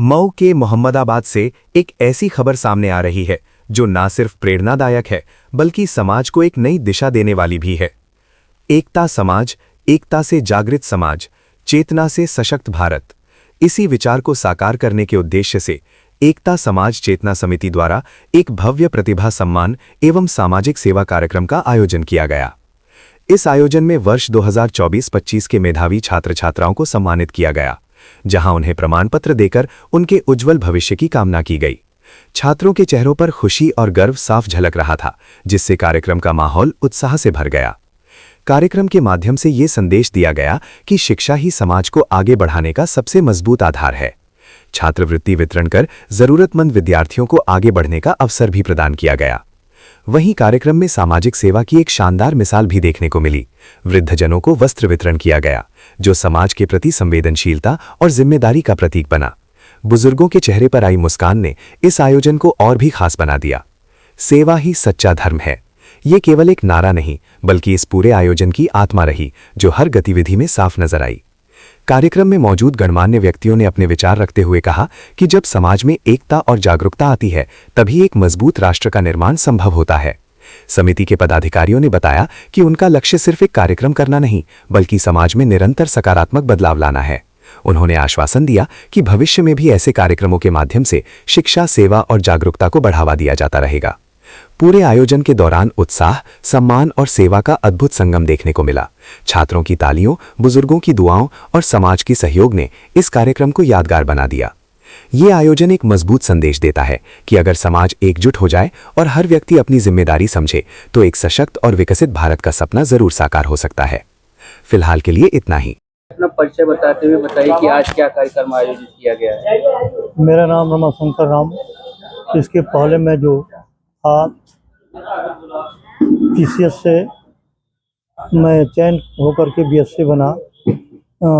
मऊ के मोहम्मदाबाद से एक ऐसी खबर सामने आ रही है जो ना सिर्फ प्रेरणादायक है बल्कि समाज को एक नई दिशा देने वाली भी है। एकता समाज, एकता से जागृत समाज, चेतना से सशक्त भारत। इसी विचार को साकार करने के उद्देश्य से एकता समाज चेतना समिति द्वारा एक भव्य प्रतिभा सम्मान एवं सामाजिक सेवा कार्यक्रम का आयोजन किया गया। इस आयोजन में वर्ष 2024-25 के मेधावी छात्र छात्राओं को सम्मानित किया गया, जहां उन्हें प्रमाण पत्र देकर उनके उज्जवल भविष्य की कामना की गई। छात्रों के चेहरों पर खुशी और गर्व साफ झलक रहा था, जिससे कार्यक्रम का माहौल उत्साह से भर गया। कार्यक्रम के माध्यम से ये संदेश दिया गया कि शिक्षा ही समाज को आगे बढ़ाने का सबसे मजबूत आधार है। छात्रवृत्ति वितरण कर जरूरतमंद विद्यार्थियों को आगे बढ़ने का अवसर भी प्रदान किया गया। वहीं कार्यक्रम में सामाजिक सेवा की एक शानदार मिसाल भी देखने को मिली। वृद्धजनों को वस्त्र वितरण किया गया, जो समाज के प्रति संवेदनशीलता और जिम्मेदारी का प्रतीक बना। बुजुर्गों के चेहरे पर आई मुस्कान ने इस आयोजन को और भी खास बना दिया। सेवा ही सच्चा धर्म है, ये केवल एक नारा नहीं बल्कि इस पूरे आयोजन की आत्मा रही, जो हर गतिविधि में साफ नजर आई। कार्यक्रम में मौजूद गणमान्य व्यक्तियों ने अपने विचार रखते हुए कहा कि जब समाज में एकता और जागरूकता आती है तभी एक मजबूत राष्ट्र का निर्माण संभव होता है। समिति के पदाधिकारियों ने बताया कि उनका लक्ष्य सिर्फ एक कार्यक्रम करना नहीं बल्कि समाज में निरंतर सकारात्मक बदलाव लाना है। उन्होंने आश्वासन दिया कि भविष्य में भी ऐसे कार्यक्रमों के माध्यम से शिक्षा, सेवा और जागरूकता को बढ़ावा दिया जाता रहेगा। पूरे आयोजन के दौरान उत्साह, सम्मान और सेवा का अद्भुत संगम देखने को मिला। छात्रों की तालियों, बुजुर्गों की दुआओं और समाज की सहयोग ने इस कार्यक्रम को यादगार बना दिया। ये आयोजन एक मजबूत संदेश देता है कि अगर समाज एकजुट हो जाए और हर व्यक्ति अपनी जिम्मेदारी समझे तो एक सशक्त और विकसित भारत का सपना जरूर साकार हो सकता है। फिलहाल के लिए इतना ही। अपना परिचय बताते हुए बताइए कि आज क्या कार्यक्रम आयोजित किया गया है। मेरा नाम रमाशंकर राम। इसके पहले मैं जो PCS से मैं चयन होकर के BSc बना,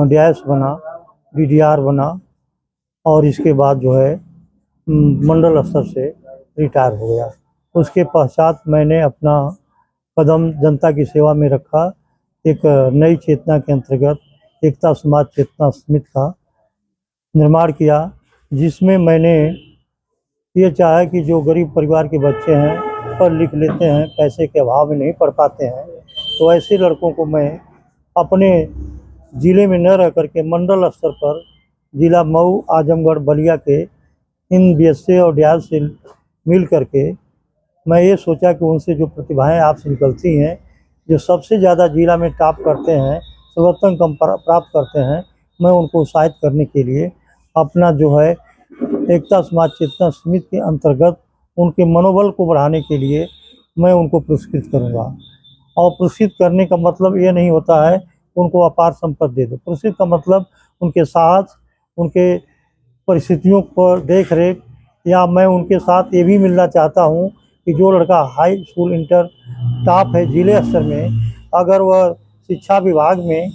DIS बना, DDR बना और इसके बाद जो है मंडल स्तर से रिटायर हो गया। उसके पश्चात मैंने अपना कदम जनता की सेवा में रखा। एक नई चेतना के अंतर्गत एकता समाज चेतना समिति का निर्माण किया, जिसमें मैंने ये चाहा कि जो गरीब परिवार के बच्चे हैं, पढ़ लिख लेते हैं, पैसे के अभाव में नहीं पढ़ पाते हैं, तो ऐसे लड़कों को मैं अपने ज़िले में न रह करके मंडल स्तर पर ज़िला मऊ, आजमगढ़, बलिया के इन BSc और DIS से मिल करके मैं ये सोचा कि उनसे जो प्रतिभाएं आपसे निकलती हैं, जो सबसे ज़्यादा ज़िला में टॉप करते हैं, सर्वोत्तम प्राप्त करते हैं, मैं उनको उत्साहित करने के लिए अपना जो है एकता समाज चेतना समिति के अंतर्गत उनके मनोबल को बढ़ाने के लिए मैं उनको पुरस्कृत करूंगा। और पुरस्कृत करने का मतलब ये नहीं होता है उनको अपार संपत्ति दे दो। पुरस्कृत का मतलब उनके साथ, उनके परिस्थितियों पर देख रेख, या मैं उनके साथ ये भी मिलना चाहता हूँ कि जो लड़का हाई स्कूल इंटर टॉप है जिले स्तर में, अगर वह शिक्षा विभाग में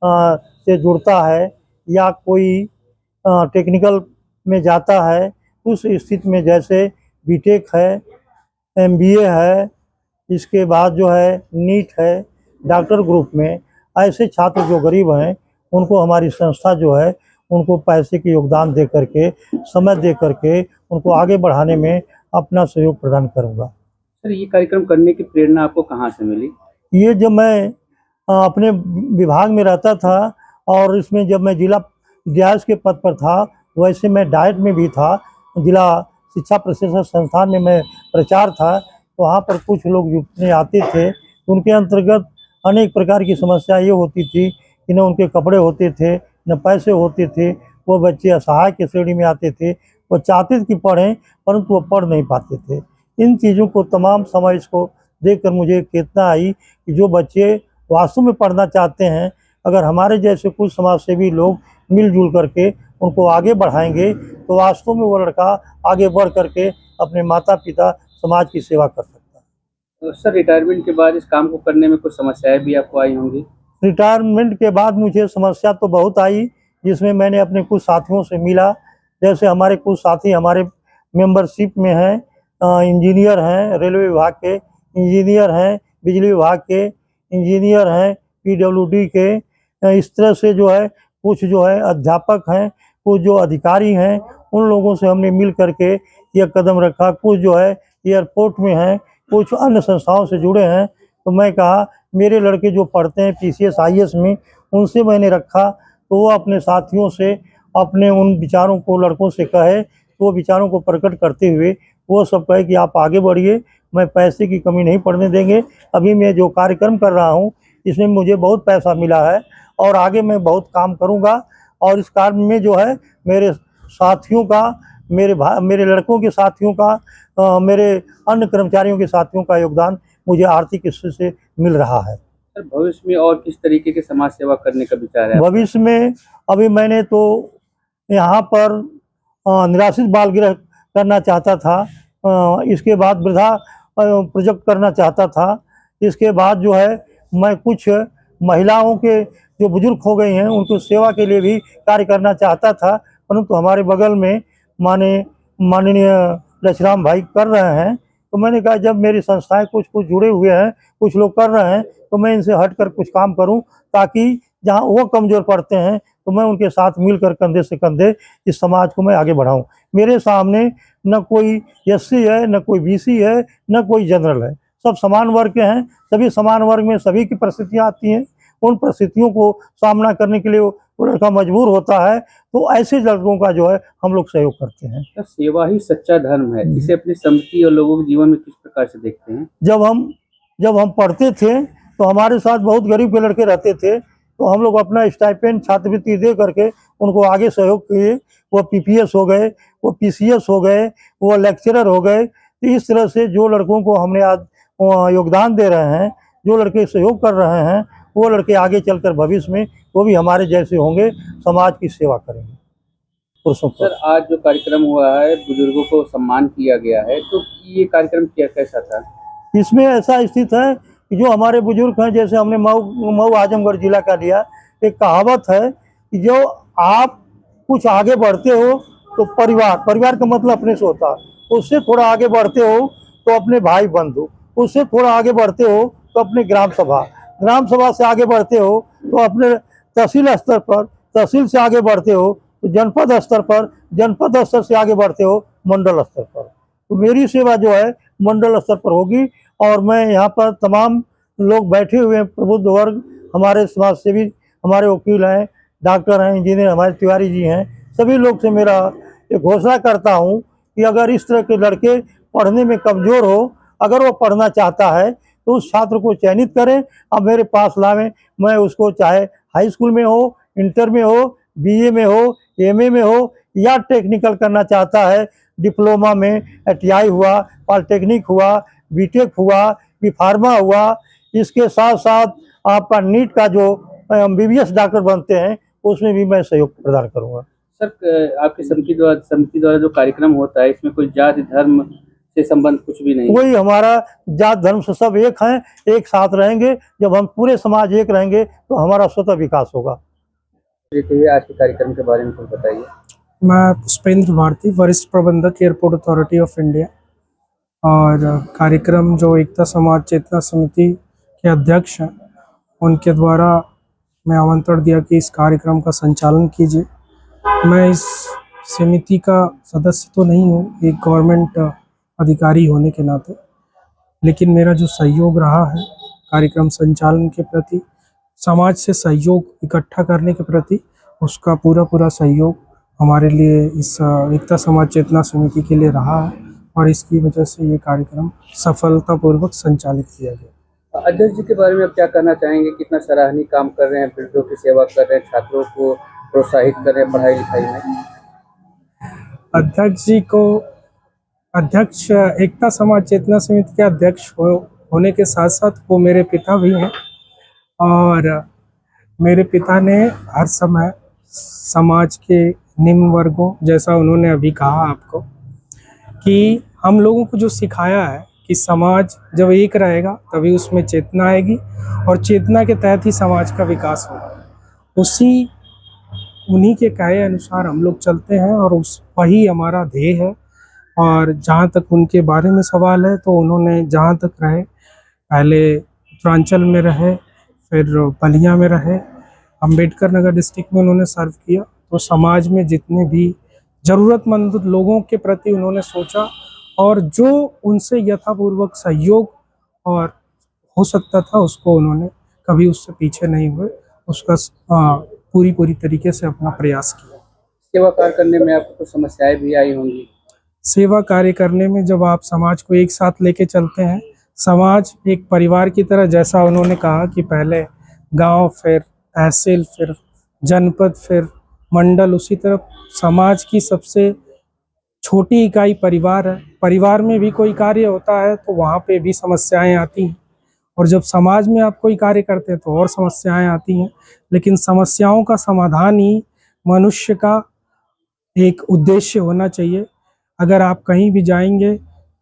से जुड़ता है या कोई टेक्निकल में जाता है, उस स्थिति में जैसे BTech है, MBA है, इसके बाद जो है नीट है, डॉक्टर ग्रुप में, ऐसे छात्र जो गरीब हैं उनको हमारी संस्था जो है उनको पैसे के योगदान दे करके, समय दे करके उनको आगे बढ़ाने में अपना सहयोग प्रदान करूँगा। सर, ये कार्यक्रम करने की प्रेरणा आपको कहाँ से मिली? ये जब मैं अपने विभाग में रहता था और इसमें जब मैं जिला DIS के पद पर था, वैसे मैं डाइट में भी था। जिला शिक्षा प्रशिक्षण संस्थान में मैं प्रचार था, तो वहाँ पर कुछ लोग जुटने आते थे। उनके अंतर्गत अनेक प्रकार की समस्या ये होती थी कि न उनके कपड़े होते थे, न पैसे होते थे। वो बच्चे असहाय की श्रेणी में आते थे। वो चाहते थे कि पढ़ें, परंतु वो पढ़ नहीं पाते थे। इन चीज़ों को तमाम समाज को देखकर मुझे चेतना आई कि जो बच्चे वास्तव में पढ़ना चाहते हैं, अगर हमारे जैसे कुछ समाजसेवी लोग मिलजुल करके उनको आगे बढ़ाएंगे तो वास्तव में वो लड़का आगे बढ़ करके अपने माता पिता समाज की सेवा कर सकता है। तो सर, रिटायरमेंट के बाद इस काम को करने में कुछ समस्याएं भी आपको आई होंगी? रिटायरमेंट के बाद मुझे समस्या तो बहुत आई, जिसमें मैंने अपने कुछ साथियों से मिला। जैसे हमारे कुछ साथी हमारे मेंबरशिप में हैं, इंजीनियर हैं, रेलवे विभाग के इंजीनियर हैं, बिजली विभाग के इंजीनियर हैं, PWD के, इस तरह से जो है कुछ जो है अध्यापक हैं, कुछ जो अधिकारी हैं, उन लोगों से हमने मिल करके यह कदम रखा। कुछ जो है एयरपोर्ट में हैं, कुछ अन्य संस्थाओं से जुड़े हैं। तो मैं कहा मेरे लड़के जो पढ़ते हैं PCS IAS में, उनसे मैंने रखा तो वो अपने साथियों से अपने उन विचारों को लड़कों से कहे, तो वो विचारों को प्रकट करते हुए वो सब कहे कि आप आगे बढ़िए, मैं पैसे की कमी नहीं पड़ने देंगे। अभी मैं जो कार्यक्रम कर रहा हूँ इसमें मुझे बहुत पैसा मिला है और आगे मैं बहुत काम करूँगा। और इस कार्य में जो है मेरे साथियों का, मेरे लड़कों के साथियों का, मेरे अन्य कर्मचारियों के साथियों का योगदान मुझे आर्थिक हिस्से से मिल रहा है। सर भविष्य में और किस तरीके के समाज सेवा करने का विचार है? भविष्य में अभी मैंने तो यहाँ पर निराश्रित बाल गृह करना चाहता था, इसके बाद वृद्धा प्रोजेक्ट करना चाहता था। इसके बाद जो है मैं कुछ महिलाओं के जो बुजुर्ग हो गई हैं उनको सेवा के लिए भी कार्य करना चाहता था, परंतु हमारे बगल में माननीय लक्ष्मण भाई कर रहे हैं। तो मैंने कहा जब मेरी संस्थाएं कुछ जुड़े हुए हैं, कुछ लोग कर रहे हैं, तो मैं इनसे हटकर कुछ काम करूं, ताकि जहां वो कमज़ोर पड़ते हैं तो मैं उनके साथ मिलकर कंधे से कंधे इस समाज को मैं आगे बढ़ाऊं। मेरे सामने न कोई SC है, न कोई BC है, न कोई जनरल है, सब समान वर्ग के हैं। सभी समान वर्ग में सभी की परिस्थितियाँ आती हैं, उन परिस्थितियों को सामना करने के लिए वो लड़का मजबूर होता है। तो ऐसे लड़कों का जो है हम लोग सहयोग करते हैं। सर सेवा ही सच्चा धर्म है, इसे अपनी समिति और लोगों के जीवन में किस प्रकार से देखते हैं? जब हम पढ़ते थे तो हमारे साथ बहुत गरीब के लड़के रहते थे, तो हम लोग अपना स्टाइपेंड छात्रवृत्ति दे करके उनको आगे सहयोग किए। वो PPS हो गए, वो PCS हो गए, वो लेक्चरर हो गए। तो इस तरह से जो लड़कों को हमने आज योगदान दे रहे हैं, जो लड़के सहयोग कर रहे हैं, वो लड़के आगे चलकर भविष्य में वो भी हमारे जैसे होंगे, समाज की सेवा करेंगे। सर आज जो कार्यक्रम हुआ है, बुजुर्गों को सम्मान किया गया है, तो ये कार्यक्रम कैसा था? इसमें ऐसा स्थित है कि जो हमारे बुजुर्ग हैं, जैसे हमने मऊ आजमगढ़ जिला का लिया, एक कहावत है कि जो आप कुछ आगे बढ़ते हो तो परिवार का मतलब अपने से होता है, उससे थोड़ा आगे बढ़ते हो तो अपने भाई बंधु, उससे थोड़ा आगे बढ़ते हो तो अपने ग्राम सभा से आगे बढ़ते हो तो अपने तहसील स्तर पर, तहसील से आगे बढ़ते हो तो जनपद स्तर पर, जनपद स्तर से आगे बढ़ते हो मंडल स्तर पर। तो मेरी सेवा जो है मंडल स्तर पर होगी। और मैं यहाँ पर तमाम लोग बैठे हुए हैं, प्रबुद्ध वर्ग, हमारे समाज सेवी, हमारे वकील हैं, डॉक्टर हैं, इंजीनियर हमारे तिवारी जी हैं, सभी लोग से मेरा एक घोषणा करता हूँ कि अगर इस तरह के लड़के पढ़ने में कमज़ोर हो, अगर वो पढ़ना चाहता है तो उस छात्र को चयनित करें, अब मेरे पास लावें। मैं उसको चाहे हाई स्कूल में हो, इंटर में हो, BA में हो, MA में हो, या टेक्निकल करना चाहता है, डिप्लोमा में ITI हुआ, पॉलिटेक्निक हुआ, BTech हुआ, B.Pharma हुआ, इसके साथ साथ आपका नीट का जो MBBS डॉक्टर बनते हैं उसमें भी मैं सहयोग प्रदान करूँगा। सर आपकी समिति द्वारा जो कार्यक्रम होता है, इसमें कोई जाति धर्म से संबंध कुछ भी नहीं? कोई हमारा जात धर्म से सब एक हैं, एक साथ रहेंगे। जब हम पूरे समाज एक रहेंगे तो हमारा स्वतः विकास होगा। आज के कार्यक्रम के बारे में कुछ बताइए। मैं पुष्पेंद्र भारती, वरिष्ठ प्रबंधक एयरपोर्ट अथॉरिटी ऑफ इंडिया, और कार्यक्रम जो एकता समाज चेतना समिति के अध्यक्ष हैं उनके द्वारा मैं आमंत्रण दिया कि इस कार्यक्रम का संचालन कीजिए। मैं इस समिति का सदस्य तो नहीं हूँ, एक गवर्नमेंट अधिकारी होने के नाते, लेकिन मेरा जो सहयोग रहा है कार्यक्रम संचालन के प्रति, समाज से सहयोग इकट्ठा करने के प्रति, उसका पूरा सहयोग हमारे लिए इस एकता समाज चेतना समिति के लिए रहा है, और इसकी वजह से ये कार्यक्रम सफलतापूर्वक संचालित किया गया। अध्यक्ष जी के बारे में आप क्या कहना चाहेंगे? कितना सराहनीय काम कर रहे हैं, वृद्धों की सेवा कर रहे हैं, छात्रों को प्रोत्साहित कर रहे हैं पढ़ाई लिखाई में। अध्यक्ष जी को, अध्यक्ष एकता समाज चेतना समिति के अध्यक्ष होने के साथ साथ वो मेरे पिता भी हैं, और मेरे पिता ने हर समय समाज के निम्न वर्गों, जैसा उन्होंने अभी कहा आपको, कि हम लोगों को जो सिखाया है कि समाज जब एक रहेगा तभी उसमें चेतना आएगी, और चेतना के तहत ही समाज का विकास होगा। उन्हीं के कहे अनुसार हम लोग चलते हैं, और वही हमारा ध्येय है। और जहाँ तक उनके बारे में सवाल है, तो उन्होंने जहाँ तक रहे, पहले उत्तरांचल में रहे, फिर बलिया में रहे, अम्बेडकर नगर डिस्ट्रिक्ट में उन्होंने सर्व किया। तो समाज में जितने भी ज़रूरतमंद लोगों के प्रति उन्होंने सोचा और जो उनसे यथापूर्वक सहयोग और हो सकता था उसको उन्होंने कभी उससे पीछे नहीं हुए, उसका पूरी तरीके से अपना प्रयास किया। सेवा कार्य करने में आपको कुछ समस्याएं भी आई होंगी। सेवा कार्य करने में जब आप समाज को एक साथ लेके चलते हैं, समाज एक परिवार की तरह, जैसा उन्होंने कहा कि पहले गांव, फिर तहसील, फिर जनपद, फिर मंडल, उसी तरह समाज की सबसे छोटी इकाई परिवार है। परिवार में भी कोई कार्य होता है तो वहाँ पे भी समस्याएं आती हैं, और जब समाज में आप कोई कार्य करते हैं तो और समस्याएं आती हैं। लेकिन समस्याओं का समाधान ही मनुष्य का एक उद्देश्य होना चाहिए। अगर आप कहीं भी जाएंगे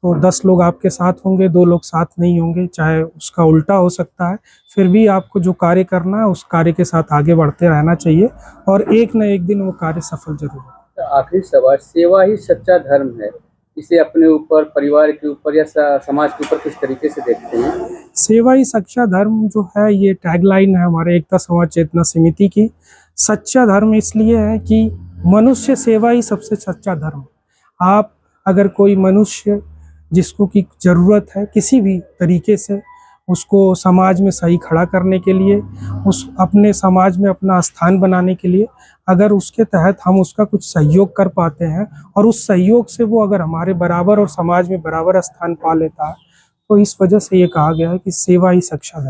तो 10 लोग आपके साथ होंगे, 2 लोग साथ नहीं होंगे, चाहे उसका उल्टा हो सकता है। फिर भी आपको जो कार्य करना है उस कार्य के साथ आगे बढ़ते रहना चाहिए और एक न एक दिन वो कार्य सफल जरूर होगा। तो आखिरी सवाल, सेवा ही सच्चा धर्म है, इसे अपने ऊपर, परिवार के ऊपर या समाज के ऊपर किस तरीके से देखते हैं? सेवा ही सच्चा धर्म जो है, ये टैगलाइन है हमारे एकता समाज चेतना समिति की। सच्चा धर्म इसलिए है कि मनुष्य सेवा ही सबसे सच्चा धर्म है। आप अगर कोई मनुष्य जिसको की ज़रूरत है किसी भी तरीके से, उसको समाज में सही खड़ा करने के लिए, उस अपने समाज में अपना स्थान बनाने के लिए, अगर उसके तहत हम उसका कुछ सहयोग कर पाते हैं और उस सहयोग से वो अगर हमारे बराबर और समाज में बराबर स्थान पा लेता है, तो इस वजह से ये कहा गया है कि सेवा ही सच्चा धर्म है।